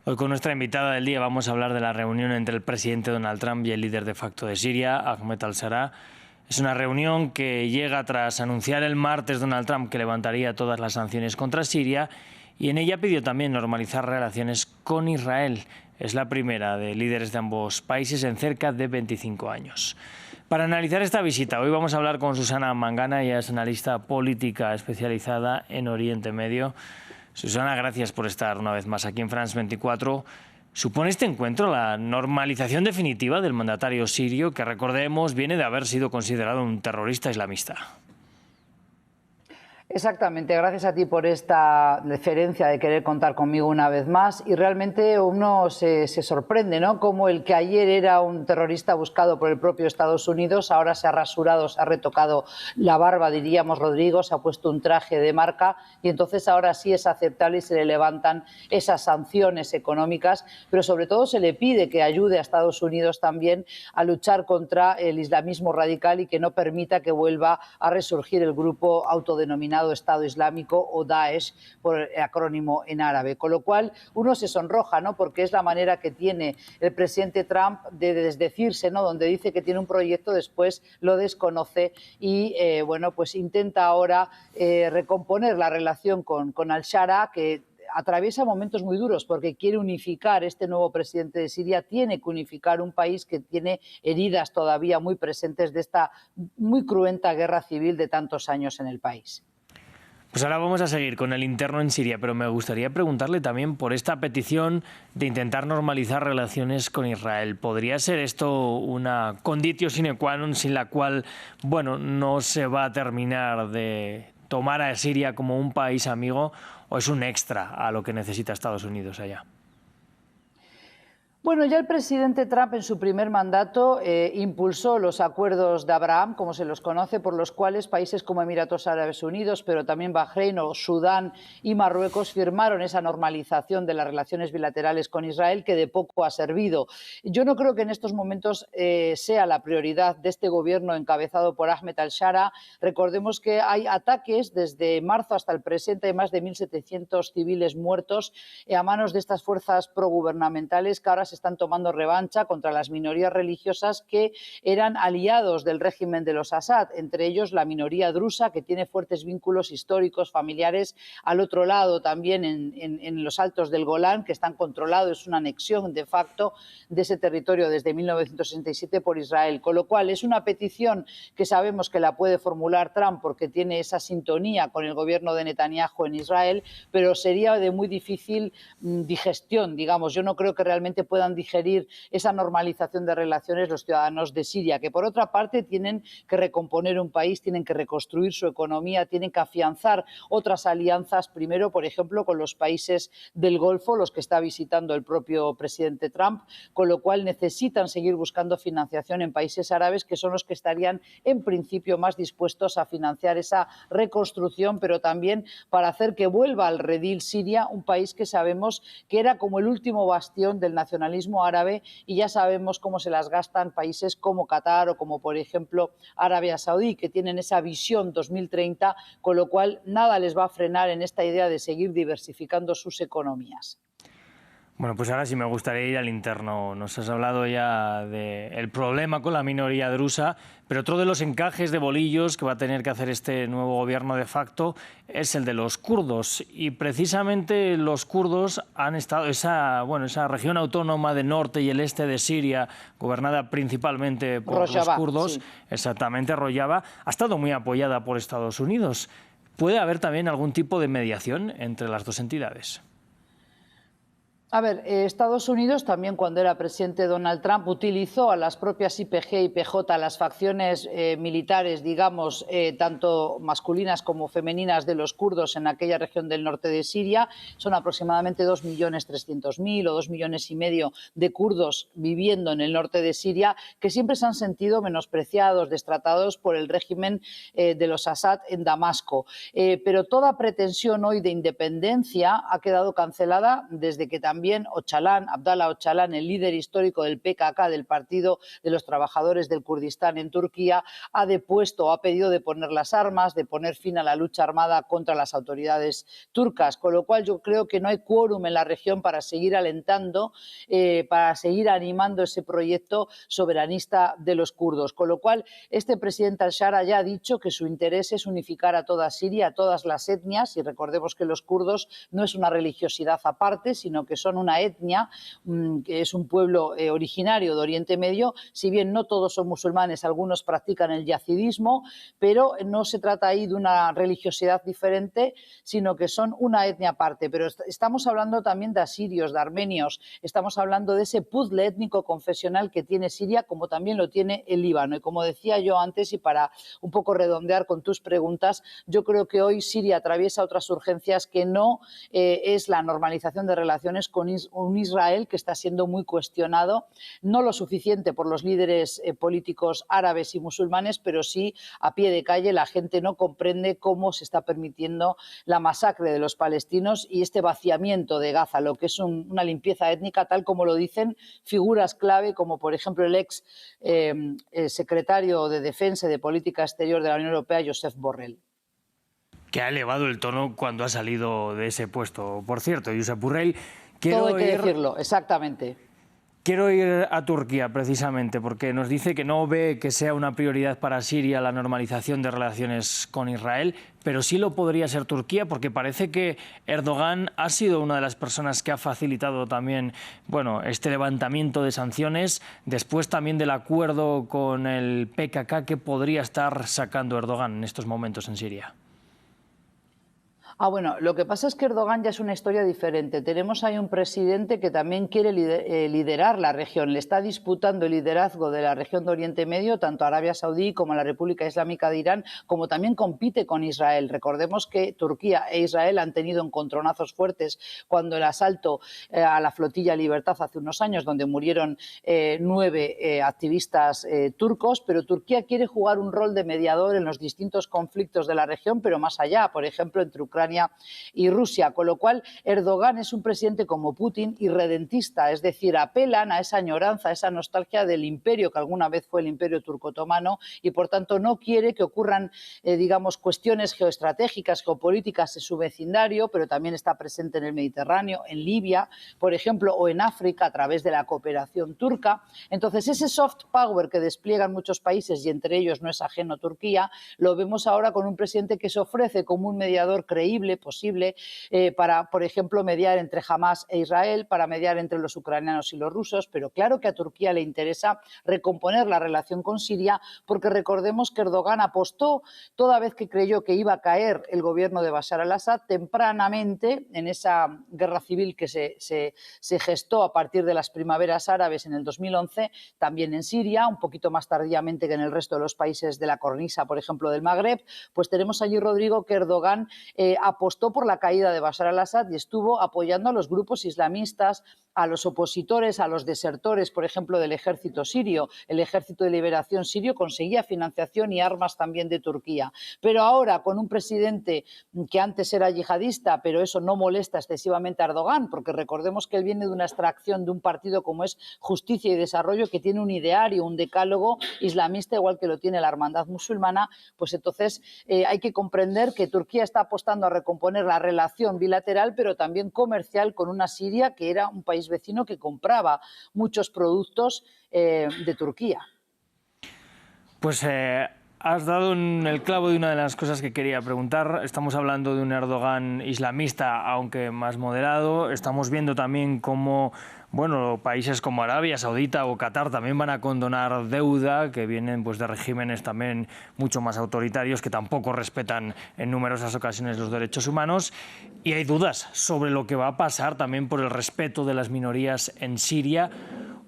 Hoy con nuestra invitada del día vamos a hablar de la reunión entre el presidente Donald Trump y el líder de facto de Siria, Ahmed al-Sharaa. Es una reunión que llega tras anunciar el martes Donald Trump que levantaría todas las sanciones contra Siria y en ella pidió también normalizar relaciones con Israel. Es la primera de líderes de ambos países en cerca de 25 años. Para analizar esta visita, hoy vamos a hablar con Susana Mangana, ella es analista política especializada en Oriente Medio. Susana, gracias por estar una vez más aquí en France 24. ¿Supone este encuentro la normalización definitiva del mandatario sirio, que recordemos viene de haber sido considerado un terrorista islamista? Exactamente, gracias a ti por esta deferencia de querer contar conmigo una vez más, y realmente uno se sorprende, ¿no? Como el que ayer era un terrorista buscado por el propio Estados Unidos, ahora se ha rasurado, se ha retocado la barba, diríamos Rodrigo, se ha puesto un traje de marca y entonces ahora sí es aceptable y se le levantan esas sanciones económicas, pero sobre todo se le pide que ayude a Estados Unidos también a luchar contra el islamismo radical y que no permita que vuelva a resurgir el grupo autodenominado Estado Islámico o Daesh, por el acrónimo en árabe. Con lo cual uno se sonroja, ¿no? Porque es la manera que tiene el presidente Trump de desdecirse, ¿no? Donde dice que tiene un proyecto, después lo desconoce y bueno, pues intenta ahora recomponer la relación con al-Sharaa, que atraviesa momentos muy duros porque quiere unificar, este nuevo presidente de Siria tiene que unificar un país que tiene heridas todavía muy presentes de esta muy cruenta guerra civil de tantos años en el país. Pues ahora vamos a seguir con el interno en Siria, pero me gustaría preguntarle también por esta petición de intentar normalizar relaciones con Israel. ¿Podría ser esto una conditio sine qua non sin la cual, bueno, no se va a terminar de tomar a Siria como un país amigo, o es un extra a lo que necesita Estados Unidos allá? Bueno, ya el presidente Trump en su primer mandato impulsó los acuerdos de Abraham, como se los conoce, por los cuales países como Emiratos Árabes Unidos, pero también Bahrein o Sudán y Marruecos firmaron esa normalización de las relaciones bilaterales con Israel, que de poco ha servido. Yo no creo que en estos momentos sea la prioridad de este gobierno encabezado por Ahmed al-Sharaa. Recordemos que hay ataques desde marzo hasta el presente, hay más de 1.700 civiles muertos a manos de estas fuerzas progubernamentales que ahora se están tomando revancha contra las minorías religiosas que eran aliados del régimen de los Assad, entre ellos la minoría drusa, que tiene fuertes vínculos históricos, familiares, al otro lado también en los altos del Golán, que están controlados, es una anexión de facto de ese territorio desde 1967 por Israel, con lo cual es una petición que sabemos que la puede formular Trump porque tiene esa sintonía con el gobierno de Netanyahu en Israel, pero sería de muy difícil digestión, digamos. Yo no creo que realmente puedan digerir esa normalización de relaciones los ciudadanos de Siria, que por otra parte tienen que recomponer un país, tienen que reconstruir su economía, tienen que afianzar otras alianzas, primero, por ejemplo, con los países del Golfo, los que está visitando el propio presidente Trump, con lo cual necesitan seguir buscando financiación en países árabes, que son los que estarían en principio más dispuestos a financiar esa reconstrucción, pero también para hacer que vuelva al redil Siria, un país que sabemos que era como el último bastión del nacionalismo árabe, y ya sabemos cómo se las gastan países como Qatar o como por ejemplo Arabia Saudí, que tienen esa visión 2030, con lo cual nada les va a frenar en esta idea de seguir diversificando sus economías. Bueno, pues ahora sí me gustaría ir al interno. Nos has hablado ya del problema con la minoría drusa, pero otro de los encajes de bolillos que va a tener que hacer este nuevo gobierno de facto es el de los kurdos. Y precisamente los kurdos han estado, esa región autónoma del norte y el este de Siria, gobernada principalmente por Rojava, los kurdos, sí. exactamente Rojava, ha estado muy apoyada por Estados Unidos. ¿Puede haber también algún tipo de mediación entre las dos entidades? A ver, Estados Unidos también, cuando era presidente Donald Trump, utilizó a las propias YPG y PJ, las facciones militares, digamos, tanto masculinas como femeninas de los kurdos en aquella región del norte de Siria. Son aproximadamente 2.300.000 o 2,5 millones de kurdos viviendo en el norte de Siria, que siempre se han sentido menospreciados, destratados por el régimen de los Assad en Damasco. Pero toda pretensión hoy de independencia ha quedado cancelada desde que también también Abdallah Öcalan, el líder histórico del PKK, del Partido de los Trabajadores del Kurdistán en Turquía, ha pedido de poner las armas, de poner fin a la lucha armada contra las autoridades turcas, con lo cual yo creo que no hay quórum en la región para seguir alentando, para seguir animando ese proyecto soberanista de los kurdos, con lo cual este presidente al-Shara ya ha dicho que su interés es unificar a toda Siria, a todas las etnias, y recordemos que los kurdos no es una religiosidad aparte, sino que son una etnia, que es un pueblo originario de Oriente Medio. Si bien no todos son musulmanes, algunos practican el yazidismo, pero no se trata ahí de una religiosidad diferente, sino que son una etnia aparte. Pero estamos hablando también de asirios, de armenios, estamos hablando de ese puzzle étnico confesional que tiene Siria, como también lo tiene el Líbano. Y como decía yo antes, y para un poco redondear con tus preguntas, yo creo que hoy Siria atraviesa otras urgencias que no es la normalización de relaciones con un Israel que está siendo muy cuestionado, no lo suficiente por los líderes políticos árabes y musulmanes, pero sí a pie de calle la gente no comprende cómo se está permitiendo la masacre de los palestinos y este vaciamiento de Gaza, lo que es una limpieza étnica, tal como lo dicen figuras clave como por ejemplo el ex secretario de Defensa y de Política Exterior de la Unión Europea, Josep Borrell. Que ha elevado el tono cuando ha salido de ese puesto. Por cierto, Josep Borrell... Todo hay que decirlo, exactamente. Quiero ir a Turquía precisamente porque nos dice que no ve que sea una prioridad para Siria la normalización de relaciones con Israel, pero sí lo podría ser Turquía porque parece que Erdogan ha sido una de las personas que ha facilitado también este levantamiento de sanciones, después también del acuerdo con el PKK que podría estar sacando Erdogan en estos momentos en Siria. Bueno, lo que pasa es que Erdogan ya es una historia diferente. Tenemos ahí un presidente que también quiere liderar la región. Le está disputando el liderazgo de la región de Oriente Medio, tanto a Arabia Saudí como a la República Islámica de Irán, como también compite con Israel. Recordemos que Turquía e Israel han tenido encontronazos fuertes cuando el asalto a la flotilla Libertad hace unos años, donde murieron 9 activistas turcos, pero Turquía quiere jugar un rol de mediador en los distintos conflictos de la región, pero más allá, por ejemplo, entre Ucrania y Rusia, con lo cual Erdogan es un presidente como Putin irredentista, es decir, apelan a esa añoranza, a esa nostalgia del imperio que alguna vez fue el imperio turco-otomano y por tanto no quiere que ocurran, cuestiones geoestratégicas, geopolíticas en su vecindario, pero también está presente en el Mediterráneo, en Libia, por ejemplo, o en África a través de la cooperación turca. Entonces, ese soft power que despliegan muchos países y entre ellos no es ajeno Turquía, lo vemos ahora con un presidente que se ofrece como un mediador creíble, posible, para, por ejemplo, mediar entre Hamás e Israel, para mediar entre los ucranianos y los rusos, pero claro que a Turquía le interesa recomponer la relación con Siria, porque recordemos que Erdogan apostó toda vez que creyó que iba a caer el gobierno de Bashar al-Assad tempranamente en esa guerra civil que se gestó a partir de las primaveras árabes en el 2011, también en Siria, un poquito más tardíamente que en el resto de los países de la cornisa, por ejemplo, del Magreb. Pues tenemos allí, Rodrigo, que Erdogan apostó por la caída de Bashar al-Assad y estuvo apoyando a los grupos islamistas, a los opositores, a los desertores, por ejemplo, del ejército sirio. El Ejército de Liberación Sirio conseguía financiación y armas también de Turquía. Pero ahora, con un presidente que antes era yihadista, pero eso no molesta excesivamente a Erdogan, porque recordemos que él viene de una extracción de un partido como es Justicia y Desarrollo, que tiene un ideario, un decálogo islamista, igual que lo tiene la Hermandad Musulmana, pues entonces hay que comprender que Turquía está apostando a recomponer la relación bilateral, pero también comercial con una Siria que era un país vecino que compraba muchos productos de Turquía. Pues has dado en el clavo de una de las cosas que quería preguntar. Estamos hablando de un Erdogan islamista, aunque más moderado. Estamos viendo también cómo países como Arabia Saudita o Qatar también van a condonar deuda, que vienen de regímenes también mucho más autoritarios, que tampoco respetan en numerosas ocasiones los derechos humanos. Y hay dudas sobre lo que va a pasar también por el respeto de las minorías en Siria.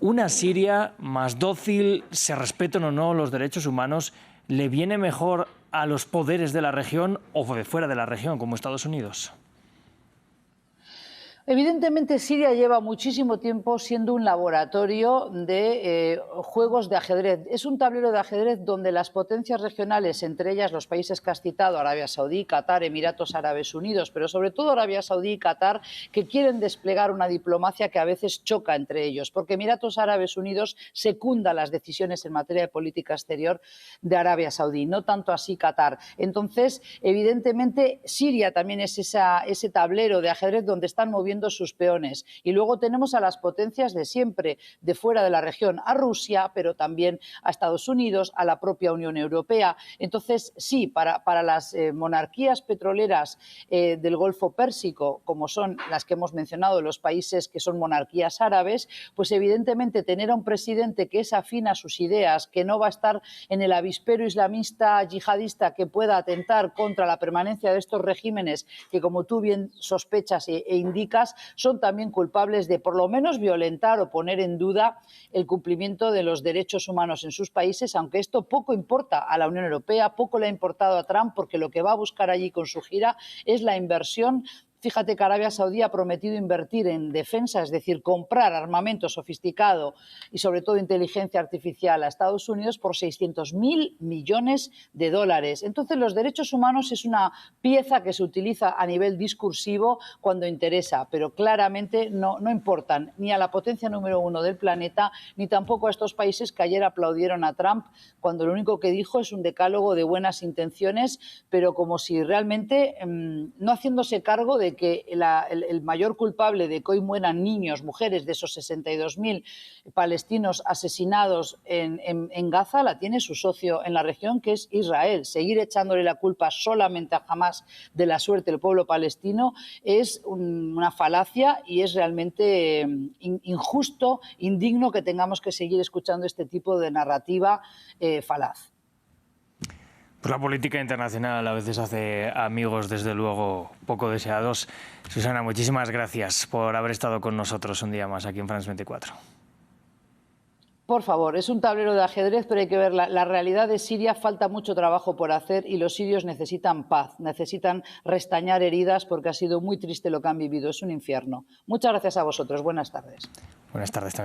Una Siria más dócil, se respeten o no los derechos humanos, ¿le viene mejor a los poderes de la región o de fuera de la región, como Estados Unidos? Evidentemente, Siria lleva muchísimo tiempo siendo un laboratorio de juegos de ajedrez. Es un tablero de ajedrez donde las potencias regionales, entre ellas los países que has citado, Arabia Saudí, Qatar, Emiratos Árabes Unidos, pero sobre todo Arabia Saudí y Qatar, que quieren desplegar una diplomacia que a veces choca entre ellos, porque Emiratos Árabes Unidos secunda las decisiones en materia de política exterior de Arabia Saudí, no tanto así Qatar. Entonces, evidentemente, Siria también es ese tablero de ajedrez donde están moviendo sus peones. Y luego tenemos a las potencias de siempre, de fuera de la región, a Rusia, pero también a Estados Unidos, a la propia Unión Europea. Entonces, sí, para las monarquías petroleras del Golfo Pérsico, como son las que hemos mencionado, los países que son monarquías árabes, pues evidentemente tener a un presidente que es afín a sus ideas, que no va a estar en el avispero islamista yihadista que pueda atentar contra la permanencia de estos regímenes que, como tú bien sospechas e indicas, son también culpables de por lo menos violentar o poner en duda el cumplimiento de los derechos humanos en sus países, aunque esto poco importa a la Unión Europea, poco le ha importado a Trump, porque lo que va a buscar allí con su gira es la inversión. Fíjate que Arabia Saudí ha prometido invertir en defensa, es decir, comprar armamento sofisticado y sobre todo inteligencia artificial a Estados Unidos por 600.000 millones de dólares. Entonces, los derechos humanos es una pieza que se utiliza a nivel discursivo cuando interesa, pero claramente no importan ni a la potencia número uno del planeta, ni tampoco a estos países que ayer aplaudieron a Trump cuando lo único que dijo es un decálogo de buenas intenciones, pero como si realmente no haciéndose cargo de que el mayor culpable de que hoy mueran niños, mujeres, de esos 62.000 palestinos asesinados en Gaza, la tiene su socio en la región, que es Israel. Seguir echándole la culpa solamente a Hamás de la suerte del pueblo palestino es una falacia y es realmente injusto, indigno que tengamos que seguir escuchando este tipo de narrativa falaz. Pues la política internacional a veces hace amigos, desde luego, poco deseados. Susana, muchísimas gracias por haber estado con nosotros un día más aquí en France 24. Por favor, es un tablero de ajedrez, pero hay que ver la realidad de Siria. Falta mucho trabajo por hacer y los sirios necesitan paz, necesitan restañar heridas porque ha sido muy triste lo que han vivido. Es un infierno. Muchas gracias a vosotros. Buenas tardes. Buenas tardes también.